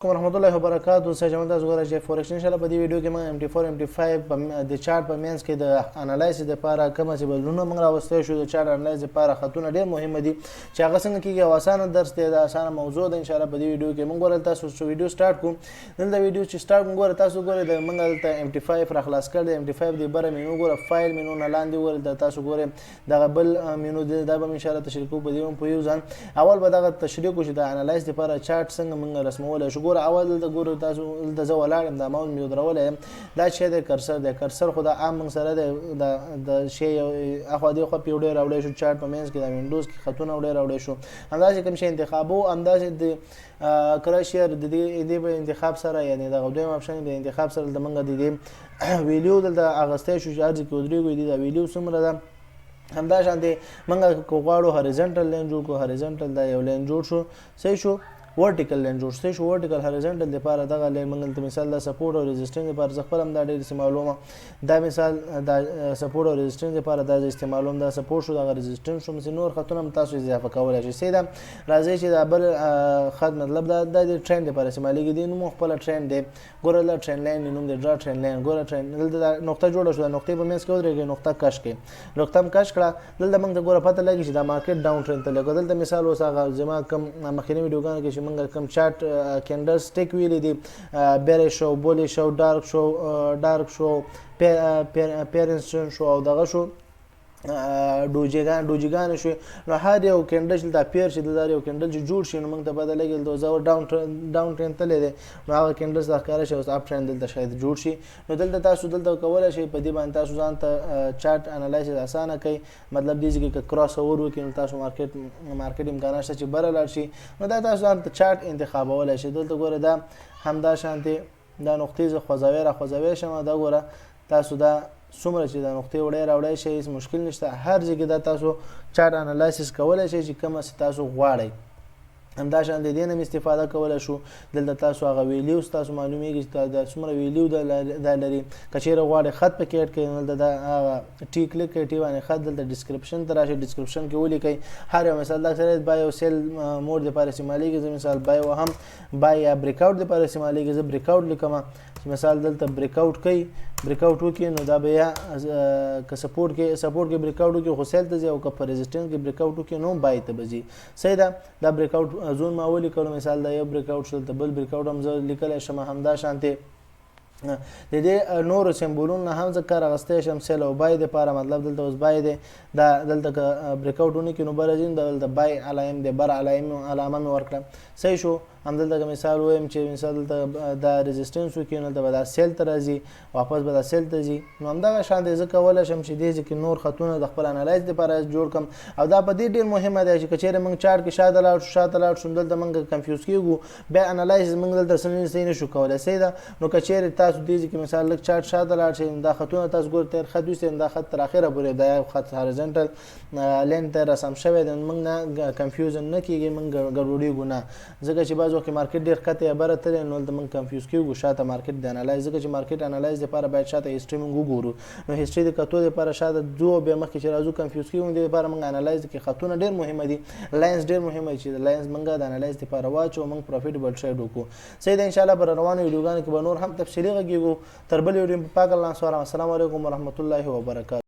ورحمۃ اللہ وبرکاتہ. سجمن تاسو غواړئ چې فورکس ان شاء الله په دې ویډیو کې موږ MT4 MT5 د چارت په مینس کې د انالایسس لپاره کوم څه بدلونونه موږ راوستي شو. د چارت انالایسس لپاره خطونه ډېر مهم دي چې هغه څنګه کېږي او اسانه درس دی. دا اسانه موضوع ده ان شاء الله په دې ویډیو کې موږ ورته تاسو ویډیو سٹارټ کوم. دلته ویډیو چې سٹارټ موږ ورته تاسو ګورئ د موږ دلته MT5 را خلاص کړ. د MT5 د بره مینو ګوره فایل مینو نه لاندې ورته تاسو ګورئ دغه بل مینو دا به ان شاء الله تشریح کوو په دې په یو ځان. اول به دغه تشریح کوو چې د انالایسس لپاره چارت څنګه موږ رسمولی شو. ګوره اول دلته ګورو تاسو دلته زه ولاړ یم دا ماوس مې ودرولی یم. دا شی دی کرسر دی. کرسر خو دا عام موږ سره دی د شی اخوا دې خوا پې وړی راوړی شو. چارت په منځ کې د وینډوز کې خطونه وړی راوړی شو. همداسې کوم شی انتخابو همداسې د کراشیر د دې په انتخاب سره یعنې دغه دویم اپشن د انتخاب سره دلته موږ د دې ویلیو دلته اخیستی شو چې هر ځای کې ودرېږو. د ویلیو څومره ده همدا شانتې موږ که غواړو هریزنټل لین جوړ کړو. هریزنټل دا یو لین جوړ شو. صحیح شو. ورټیکل لین جوړ شوی شو. ورټیکل هریزنټل لپاره دغه لین موږ دلته مثال د سپورټ او ریزسټنس لپاره زه خپل هم دا ډېر استعمالوم. دا مثال د سپورټ او ریزسټنس لپاره دا زه استعمالوم. دا سپورټ شو دغه ریزسټنس شو. مثل نور خطونه هم تاسو اضافه کولی شئ. صحیح ده. راځئ چې دا بل خط مطلب دا د ټرین لپاره استعمالېږي. دې نوم خپله ټرین دی. ګوره دا ټرین لاین نوم دی. ډرا ټرین لاین. ګوره ټرین دلته دا نقطه جوړه شوه. د نقطې په منځ کې ودرېږئ. نقطه کش کړئ. نقطه هم کش کړه. دلته موږ ته ګوره پته لګي چې دا مارکیټ ډاون ټرین ته لګو. دلته مثال اوس هغه زما کوم مخکیني ویډیوګانو کې چې موږ کوم چارت کینډل سټیک ویلی دي بیری شو بولی شو ډارک شو پیرنسټن شو او دغه شو ډوجیګان شو. نو هر یو کینډل چې دا پیر شي د یو کینډل چې جوړ شي نو موږ ته پته لګي د زو ډاون ټرین تللی دی. نو هغه کینډل څخه ښکاره شي اوس اپ ټرین دلته شاید جوړ شي. نو دلته تاسو دلته کولی شئ په دې باندې تاسو ځان ته چارت انالایسس اسانه کوي. مطلب دې ځای کې که کراس اوور وکړي نو تاسو مارکیټ امکانات شته چې بره لاړ شي. نو دا تاسو ځان ته چارت انتخابولی شئ. دلته ګوره دا همدا شانتې دا نقطې زه خوځوی را خوځوی شم. دا ګوره تاسو دا څومره چې د نقطې وړی راوړی شئ هېڅ مشکل نشته. هر ځای کې دا تاسو چارت انالایسس کولی شئ چې کومه څه تاسو غواړئ. همدا شان د دې نه هم استفاده کولی شو. دلته تاسو هغه ویلیوز تاسو معلومیږي چې دا څومره ویلیو دا لري. که چیرې غواړئ خط پکې اډ کړئ نو دلته دا هغه ټي کلیک کړئ. ټي باندې خط دلته ډسکرپشن ته راشئ. ډسکرپشن کې ولیکئ هر یو مثال دا سره بای او سیل موډ دپاره استعمالېږي. زه مثال بای او هم بای یا بریک آوټ دپاره استعمالېږي. زه بریک آوټ لیکم. مثال دلته بریک آوټ کوي بریک آوټ وکړي نو دا بیا که سپورټ کې بریک آوټ وکړي خو سیل ته ځي او که په ریزسټنس کې بریک آوټ وکړي نو بای ته به ځي. صحیح ده. دا بریک آوټ زون ما ولیکلو. مثال دا یو بریک آوټ شو. دلته بل بریک آوټ هم زه لیکلی شم. همدا شانتې د دې نورو سمبولونو نه هم زه کار اخیستی شم. سیل او بای دپاره مطلب دلته اوس بای دی. دا دلته که بریک آوټ ونه کړي نو بره ځي. دلته بای علایم دی. بر علامه مې ورکړه. صحیح شو. همدلته که مثال ووایم چې مثال دلته دا ریزسټنس وکړي نو دلته به دا سیل ته راځي واپس به دا سیل ته ځي. نو همدغه شان دی زه کولی شم چې دې ځای کې نور خطونه د خپل انالایز دپاره جوړ کړم. او دا په دې ډېر مهمه دی چې که چیرې موږ چارت کې شاته لاړ شو دلته موږ کنفیوز کېږو بیا انالایز موږ دلته صحیح نه شو کولی. صحیح ده. نو که چیرې تاسو دې ځای کې مثال لږ چارت شاته لاړ شئ دا خطونه تاسو ګورئ تیر خط ویستئ دا خط تر اخره پورې دا یو خط هریزنټل لین ته رسم شوی دی. موږ نه کنفیوزن نه کېږي موږ ګډوډېږو نه. ځکه چې بعض وخت کې مارکیټ ډېر کته یا بره تللی نو دلته موږ کنفیوز کېږو شاته مارکیټ د انالایز. ځکه چې مارکیټ انالایز دپاره باید شاته هسټري موږ وګورو. نو هسټري د کتو دپاره شاته ځو بیا مخکې چې راځو کنفیوز کېږو. دې دپاره موږ انالایز کې خطونه ډېر مهمه دي. لاینز ډېر مهمه دي چې د لاینز موږ د انالایز دپاره واچو موږ پروفیټیبل ټریډ وکړو. صحیح ده. انشاءالله پر روانو ویډیوګانو کې به نور هم تفصیلي غږیږو. تر بلې ویډیو په پاک الله سپارم. السلام علیکم ورحمة الله وبرکاته.